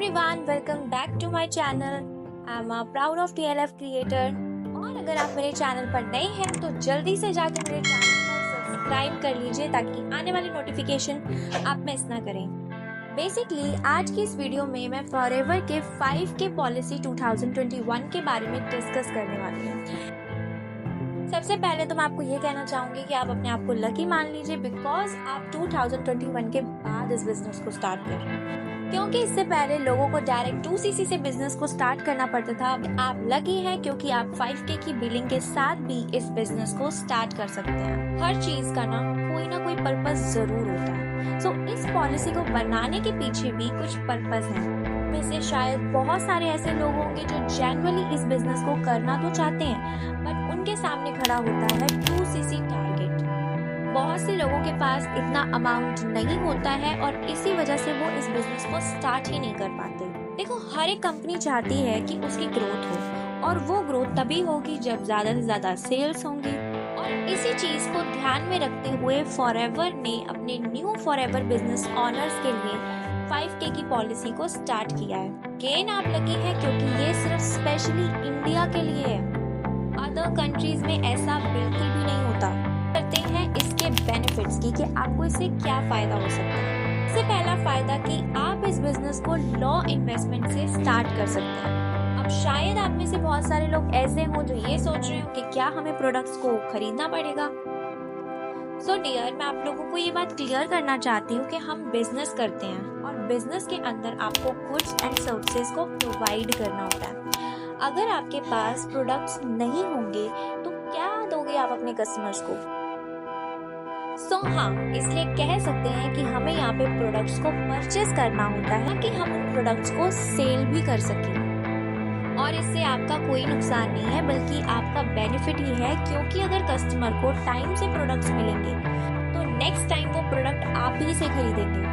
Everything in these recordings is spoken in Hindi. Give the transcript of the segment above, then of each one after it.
everyone, welcome back to my channel. I'm a proud of TLF creator. और अगर आप मेरे चैनल पर नए हैं तो जल्दी से जाकर मेरे चैनल को सब्सक्राइब कर लीजिए ताकि आने वाली नोटिफिकेशन आप मिस ना करें। बेसिकली आज की इस वीडियो में मैं फॉरएवर के 5K पॉलिसी 2021 के बारे में डिस्कस करने वाली हूँ। सबसे पहले तो मैं आपको ये कहना चाहूँगी कि आप अपने आप को लकी मान लीजिए बिकॉज आप 2021 के बाद इस बिजनेस को स्टार्ट कर रहे हैं, क्योंकि इससे पहले लोगों को डायरेक्ट 2cc से बिजनेस को स्टार्ट करना पड़ता था। आप लकी हैं क्योंकि आप 5K की बिलिंग के साथ भी इस बिजनेस को स्टार्ट कर सकते हैं। हर चीज का ना कोई पर्पस जरूर होता है। सो इस पॉलिसी को बनाने के पीछे भी कुछ पर्पस है। में से शायद बहुत सारे ऐसे लोग होंगे जो जेन्युइनली इस बिजनेस को करना तो चाहते हैं, बट उनके सामने खड़ा होता है 2cc टारगेट। बहुत से लोगों के पास इतना अमाउंट नहीं होता है और इसी वजह से वो इस बिजनेस को स्टार्ट ही नहीं कर पाते। देखो, हर एक कंपनी चाहती है कि उसकी ग्रोथ हो और वो ग्रोथ तभी होगी जब ज्यादा से ज्यादा सेल्स होंगी। और इसी चीज को ध्यान में रखते हुए फॉरएवर ने अपने न्यू फॉरएवर बिजनेस ऑनर्स के लिए 5K की पॉलिसी को स्टार्ट किया है। गेन आप लकी है क्योंकि ये सिर्फ स्पेशली इंडिया के लिए है। अदर कंट्रीज में ऐसा बिल्कुल भी नहीं होता। करते हैं इसके बेनिफिट्स की कि आपको इससे क्या फायदा हो सकता है। सबसे पहला फायदा कि आप इस बिजनेस को लो इन्वेस्टमेंट से स्टार्ट कर सकते हैं। अब शायद आप में से बहुत सारे लोग ऐसे हों जो ये सोच रहे हो कि क्या हमें प्रोडक्ट्स को खरीदना पड़ेगा। सो डियर, मैं आप लोगों को ये बात क्लियर करना चाहती हूँ कि हम बिजनेस करते हैं और बिजनेस के अंदर आपको गुड्स एंड सर्विसेज को प्रोवाइड करना होता है। अगर आपके पास प्रोडक्ट्स नहीं होंगे तो क्या दोगे आप अपने कस्टमर्स को? हाँ, इसलिए कह सकते हैं कि हमें यहाँ पे प्रोडक्ट्स को परचेज करना होता है कि हम उन प्रोडक्ट्स को सेल भी कर सकें। और इससे आपका कोई नुकसान नहीं है बल्कि आपका बेनिफिट ही है, क्योंकि अगर कस्टमर को टाइम से प्रोडक्ट्स मिलेंगे तो नेक्स्ट टाइम वो प्रोडक्ट आप ही से खरीदेंगे।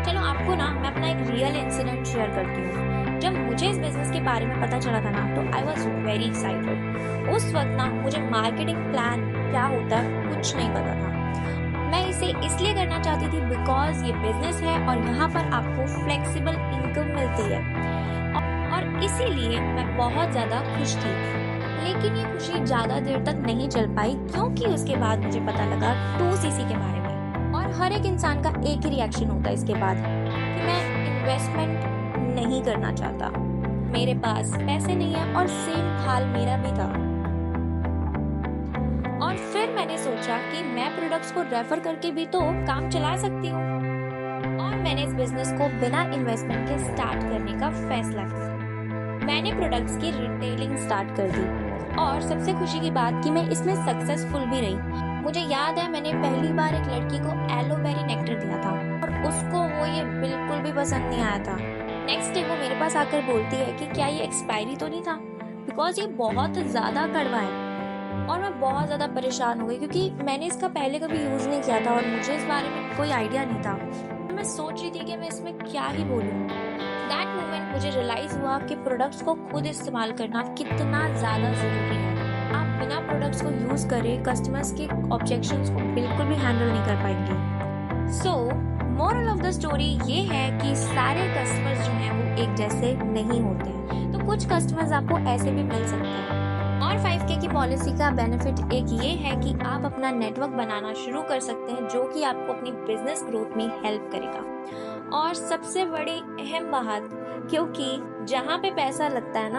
चलो आपको मैं अपना एक रियल इंसिडेंट शेयर करती हूँ। जब मुझे इस बिजनेस के बारे में पता चला था तो आई वॉज वेरी एक्साइटेड। उस वक्त मुझे मार्केटिंग प्लान क्या होता है कुछ नहीं पता था। मैं इसे इसलिए करना चाहती थी बिकॉज ये बिजनेस है और यहाँ पर आपको फ्लेक्सिबल इनकम मिलती है और इसीलिए मैं बहुत ज़्यादा खुश थी। लेकिन ये खुशी ज़्यादा देर तक नहीं चल पाई, क्योंकि उसके बाद मुझे पता लगा 2cc के बारे में। और हर एक इंसान का एक ही रिएक्शन होता है इसके बाद कि मैं इन्वेस्टमेंट नहीं करना चाहता, मेरे पास पैसे नहीं है। और सेम हाल मेरा भी था। और फिर मैंने सोचा कि मैं प्रोडक्ट्स को रेफर करके भी तो काम चला सकती हूँ और मैंने इस बिजनेस को बिना इन्वेस्टमेंट के स्टार्ट करने का फैसला किया। मैंने प्रोडक्ट्स की रिटेलिंग स्टार्ट कर दी और सबसे खुशी की बात कि मैं इसमें सक्सेसफुल भी रही। मुझे याद है मैंने पहली बार एक लड़की को एलोवेरी नेक्टर दिया था और उसको वो ये बिल्कुल भी पसंद नहीं आया था। नेक्स्ट डे वो मेरे पास आकर बोलती है कि क्या ये एक्सपायरी तो नहीं था, बिकॉज ये बहुत ज़्यादा कड़वा है। और मैं बहुत ज़्यादा परेशान हो गई क्योंकि मैंने इसका पहले कभी यूज़ नहीं किया था और मुझे इस बारे में कोई आइडिया नहीं था। मैं सोच रही थी कि मैं इसमें क्या ही बोलूँ। दैट मोमेंट मुझे रियलाइज़ हुआ कि प्रोडक्ट्स को खुद इस्तेमाल करना कितना ज़्यादा ज़रूरी है। आप बिना प्रोडक्ट्स को यूज़ करे कस्टमर्स के ऑब्जेक्शंस को बिल्कुल भी हैंडल नहीं कर पाएंगे। सो मोरल ऑफ द स्टोरी ये है कि सारे कस्टमर्स जो हैं वो एक जैसे नहीं होते हैं। तो कुछ कस्टमर्स आपको ऐसे भी मिल सकते हैं। और 5K की पॉलिसी का बेनिफिट एक ये है कि आप अपना नेटवर्क बनाना शुरू कर सकते हैं, जो कि आपको अपनी बिजनेस ग्रोथ में हेल्प करेगा। और सबसे बड़ी अहम बात, क्योंकि जहाँ पे पैसा लगता है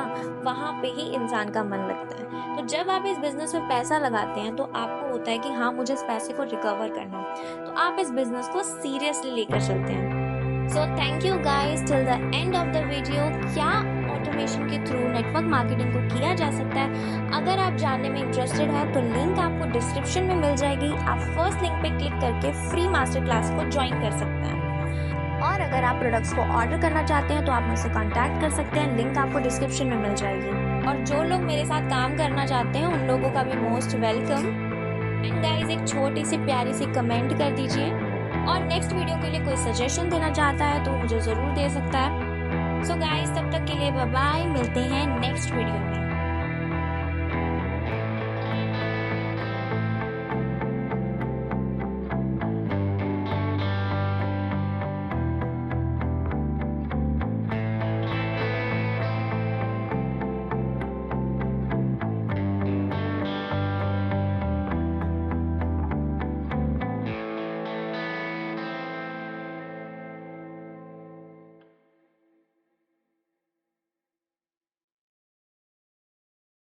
वहाँ पे ही इंसान का मन लगता है। तो जब आप इस बिजनेस में पैसा लगाते हैं तो आपको होता है कि हाँ, मुझे इस पैसे को रिकवर करना है, तो आप इस बिजनेस को सीरियसली लेकर चलते हैं। So thank you guys till the end of the video. क्या ऑटोमेशन के थ्रू नेटवर्क मार्केटिंग को किया जा सकता है? अगर आप जानने में इंटरेस्टेड है तो लिंक आपको डिस्क्रिप्शन में मिल जाएगी। आप फर्स्ट लिंक पे क्लिक करके फ्री मास्टर क्लास को ज्वाइन कर सकते हैं। और अगर आप प्रोडक्ट्स को ऑर्डर करना चाहते हैं तो आप मुझसे कांटेक्ट कर सकते हैं, लिंक आपको डिस्क्रिप्शन में मिल जाएगी। और जो लोग मेरे साथ काम करना चाहते हैं उन लोगों का भी मोस्ट वेलकम। एंड गाइज, एक छोटी सी प्यारी सी कमेंट कर दीजिए और नेक्स्ट वीडियो के लिए कोई सजेशन देना चाहता है तो मुझे ज़रूर दे सकता है। सो गाइस, तब तक के लिए बाय बाय, मिलते हैं नेक्स्ट वीडियो में।